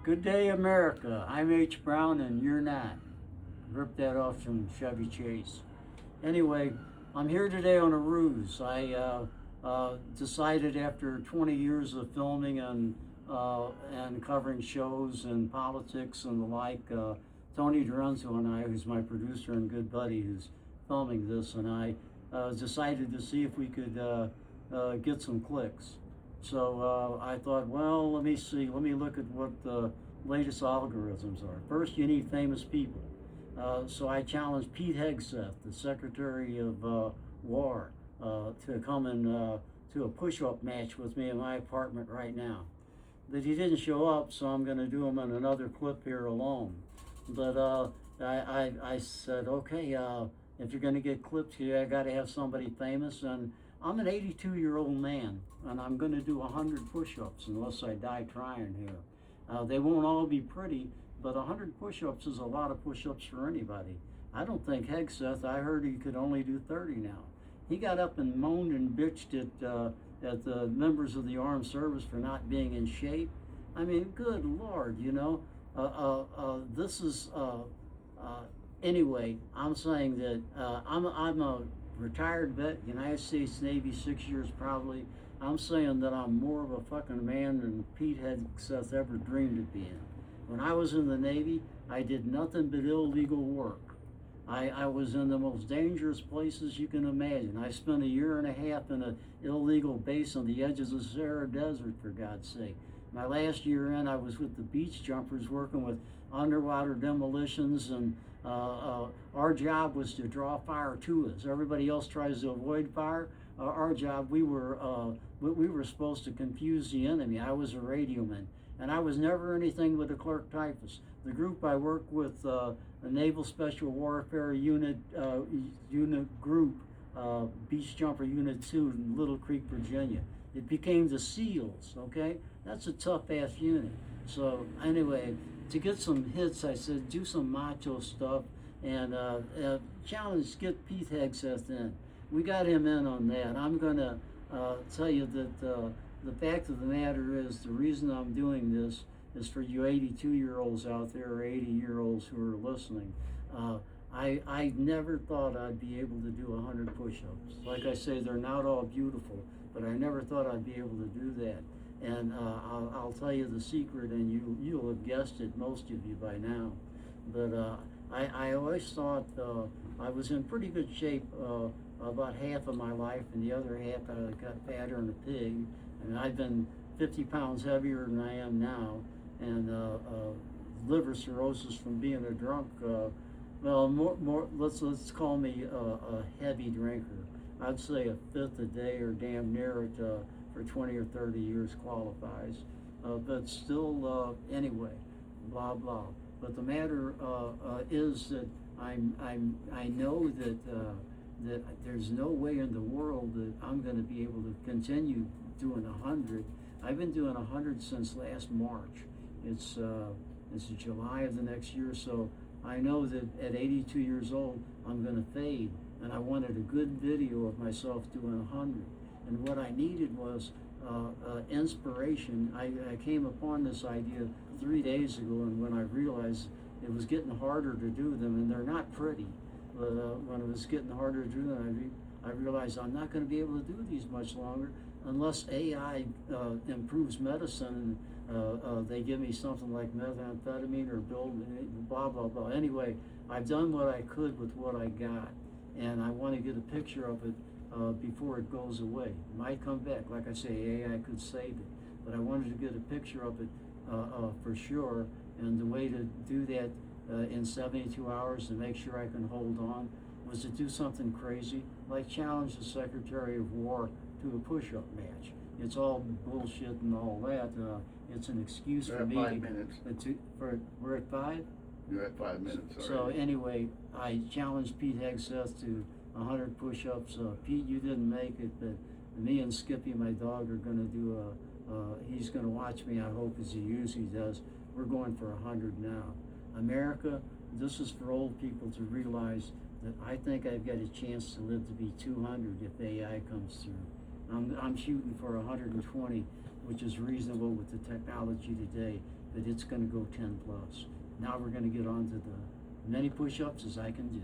Good day, America. I'm H. Brown and you're not. Ripped that off from Chevy Chase. Anyway, I'm here today on a ruse. I decided after 20 years of filming and covering shows and politics and the like, Tony Dorenzo and I, who's my producer and good buddy who's filming this, and I decided to see if we could get some clicks. So I thought, well, let me look at what the latest algorithms are. First, you need famous people. So I challenged Pete Hegseth, the Secretary of War, to come and to a push-up match with me in my apartment right now. But he didn't show up, so I'm going to do him in another clip here alone. But I said, okay, if you're going to get clips here, I got to have somebody famous. And I'm an 82-year-old man, and I'm going to do 100 push-ups unless I die trying here. They won't all be pretty, but 100 push-ups is a lot of push-ups for anybody. I don't think Hegseth, I heard he could only do 30 now. He got up and moaned and bitched at the members of the armed service for not being in shape. I mean, good Lord, you know. This is, anyway, I'm saying that I'm a retired vet, United States Navy, 6 years probably. I'm saying that I'm more of a fucking man than Pete Hegseth ever dreamed of being. When I was in the Navy, I did nothing but illegal work. I was in the most dangerous places you can imagine. I spent 1.5 years in an illegal base on the edge of the Sahara Desert, for God's sake. My last year in, I was with the beach jumpers working with underwater demolitions, and our job was to draw fire to us. Everybody else tries to avoid fire. Our job, we were supposed to confuse the enemy. I was a radio man, and I was never anything but a clerk typist. The group I worked with, a Naval Special Warfare Unit group, Beach Jumper Unit 2 in Little Creek, Virginia. It became the SEALs, okay? That's a tough-ass unit. So anyway, to get some hits, I said, do some macho stuff and challenge, get Pete Hegseth in. We got him in on that. I'm going to tell you that the fact of the matter is the reason I'm doing this is for you 82-year-olds out there or 80-year-olds who are listening. I never thought I'd be able to do 100 push-ups. Like I say, they're not all beautiful, but I never thought I'd be able to do that. And I'll tell you the secret, and you'll have guessed it, most of you by now. But I always thought I was in pretty good shape about half of my life, and the other half I got fatter than a pig. And I've been 50 pounds heavier than I am now, and liver cirrhosis from being a drunk. Well, more. Let's call me a heavy drinker. I'd say a fifth a day or damn near it for 20 or 30 years qualifies. But still, anyway, blah blah. But the matter is that I know that that there's no way in the world that I'm going to be able to continue doing 100. I've been doing 100 since last March. It's July of the next year, so I know that at 82 years old I'm going to fade, and I wanted a good video of myself doing 100. And what I needed was inspiration. I came upon this idea 3 days ago, and when I realized it was getting harder to do them, and they're not pretty, but when it was getting harder to do them, I realized I'm not going to be able to do these much longer unless AI improves medicine and they give me something like methamphetamine or blah, blah, blah. Anyway, I've done what I could with what I got, and I want to get a picture of it before it goes away. It might come back. Like I say, AI could save it, but I wanted to get a picture of it for sure, and the way to do that in 72 hours to make sure I can hold on was to do something crazy, like challenge the Secretary of War to a push-up match. It's all bullshit and all that. It's an excuse for me. 5 minutes. We're at 5? You're at 5 minutes. Already. So anyway, I challenged Pete Hegseth to 100 push-ups. Pete, you didn't make it, but me and Skippy, my dog, are going to do he's going to watch me, I hope, as he usually does. We're going for 100 now. America, this is for old people to realize that I think I've got a chance to live to be 200 if AI comes through. I'm shooting for 120 which is reasonable with the technology today, that it's gonna go 10 plus. Now we're gonna get on to the many push-ups as I can do.